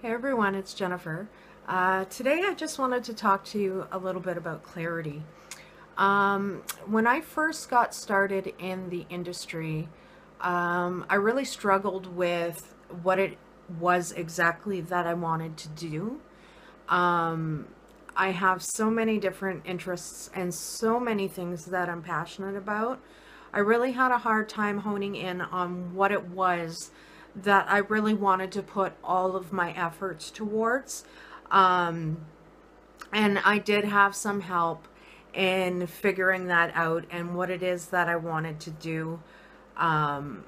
Hey everyone, it's Jennifer. Today I just wanted to talk to you a little bit about clarity. When I first got started in the industry, I really struggled with what it was exactly that I wanted to do. Um, I have so many different interests and so many things that I'm passionate about. I really had a hard time honing in on what it was that I really wanted to put all of my efforts towards. Um, and I did have some help in figuring that out and what it is that I wanted to do. Um,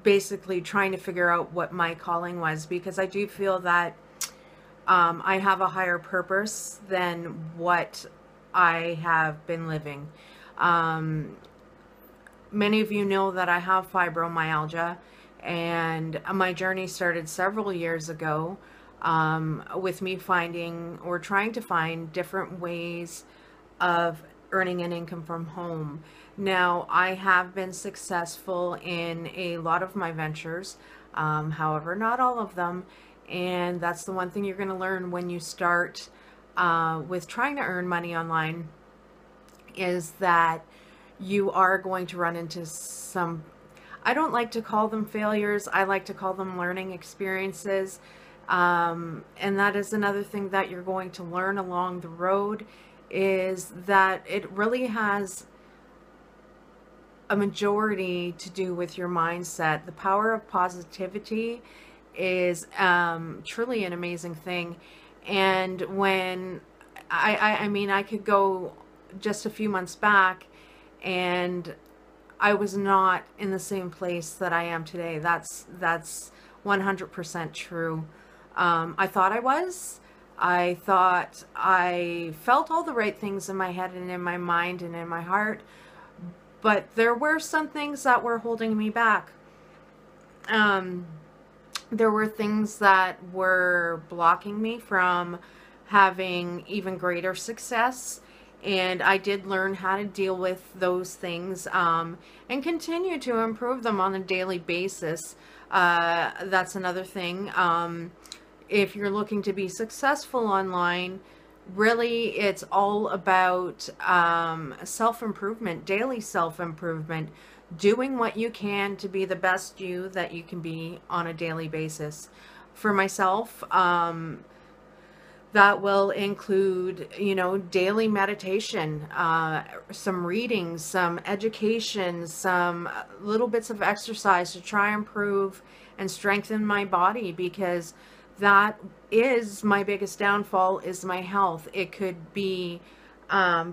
Basically, trying to figure out what my calling was, because I do feel that I have a higher purpose than what I have been living. Um, Many of you know that I have fibromyalgia, and my journey started several years ago with me finding or trying to find different ways of earning an income from home. Now, I have been successful in a lot of my ventures, however, not all of them. And that's the one thing you're going to learn when you start with trying to earn money online, is that you are going to run into some, I don't like to call them failures, I like to call them learning experiences. And that is another thing that you're going to learn along the road, is that it really has a majority to do with your mindset. The power of positivity is truly an amazing thing. And when I mean, I could go just a few months back and I was not in the same place that I am today. That's 100% true. I thought I was. I thought I felt all the right things in my head and in my mind and in my heart, but there were some things that were holding me back. Um, there were things that were blocking me from having even greater success. And I did learn how to deal with those things and continue to improve them on a daily basis. That's another thing. If you're looking to be successful online, really it's all about self-improvement, daily self-improvement, doing what you can to be the best you that you can be on a daily basis. For myself, that will include, daily meditation, some reading, some education, some little bits of exercise to try and improve and strengthen my body, because that is my biggest downfall, is my health. It could be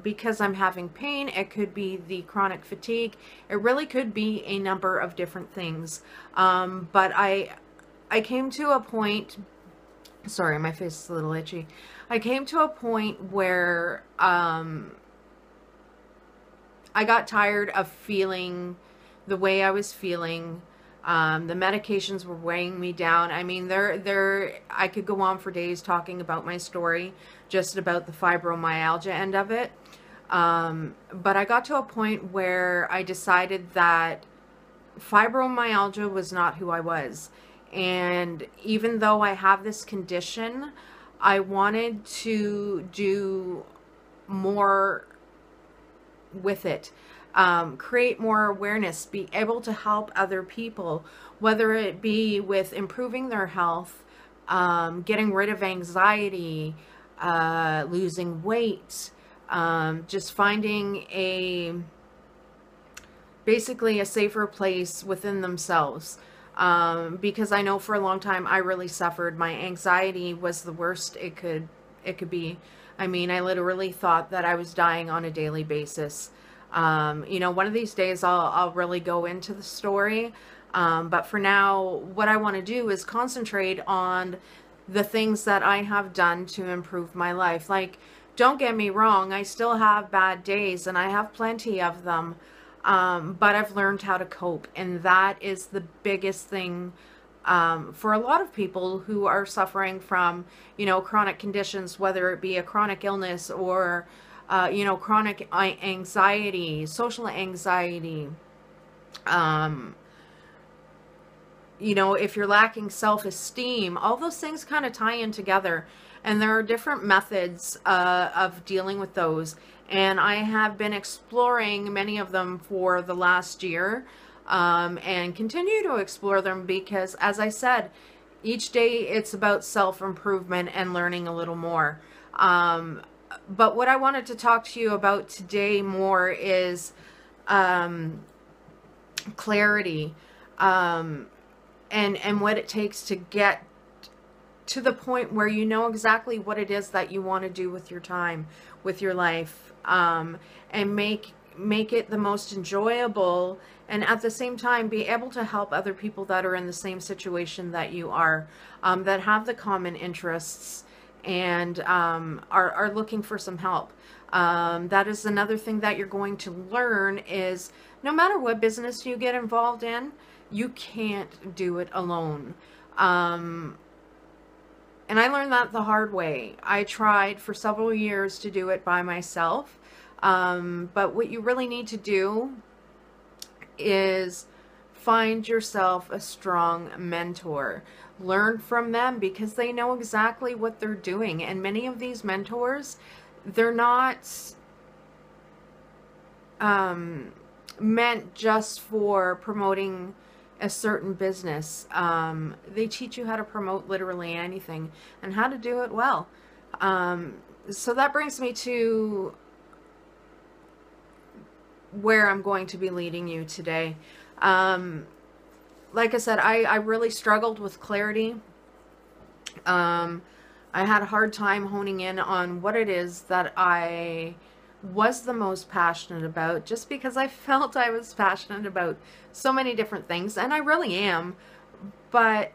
because I'm having pain. It could be the chronic fatigue. It really could be a number of different things. But I came to a point, sorry, my face is a little itchy. I came to a point where I got tired of feeling the way I was feeling. The medications were weighing me down. I mean, I could go on for days talking about my story, just about the fibromyalgia end of it. But I got to a point where I decided that fibromyalgia was not who I was. And even though I have this condition, I wanted to do more with it, create more awareness, be able to help other people, whether it be with improving their health, getting rid of anxiety, losing weight, just finding basically a safer place within themselves. Because I know for a long time I really suffered. My anxiety was the worst it could be. I mean, I literally thought that I was dying on a daily basis. One of these days I'll really go into the story. But for now, what I want to do is concentrate on the things that I have done to improve my life. Like, don't get me wrong, I still have bad days, and I have plenty of them. But I've learned how to cope, and that is the biggest thing for a lot of people who are suffering from, chronic conditions, whether it be a chronic illness or, chronic anxiety, social anxiety, you know, if you're lacking self-esteem, all those things kind of tie in together. And there are different methods of dealing with those. And I have been exploring many of them for the last year, and continue to explore them because, as I said, each day it's about self-improvement and learning a little more. But what I wanted to talk to you about today more is clarity, and what it takes to get to the point where you know exactly what it is that you want to do with your time, with your life, and make it the most enjoyable, and at the same time be able to help other people that are in the same situation that you are, that have the common interests and are looking for some help. That is another thing that you're going to learn is no matter what business you get involved in, you can't do it alone. And I learned that the hard way. I tried for several years to do it by myself. But what you really need to do is find yourself a strong mentor. Learn from them because they know exactly what they're doing. And many of these mentors, they're not meant just for promoting a certain business. They teach you how to promote literally anything and how to do it well. So that brings me to where I'm going to be leading you today. Like I said, I really struggled with clarity. I had a hard time honing in on what it is that I was the most passionate about, just because I felt I was passionate about so many different things, and I really am. But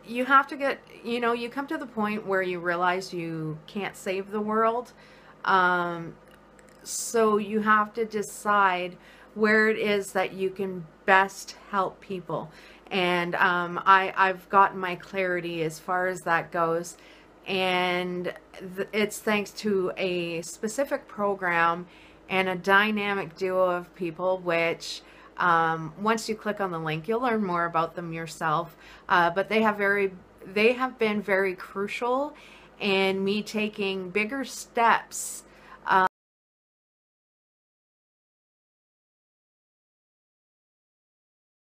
you have to get, you know, you come to the point where you realize you can't save the world. So you have to decide where it is that you can best help people. And I've gotten my clarity as far as that goes. And it's thanks to a specific program and a dynamic duo of people, which once you click on the link, you'll learn more about them yourself. But they have been very crucial in me taking bigger steps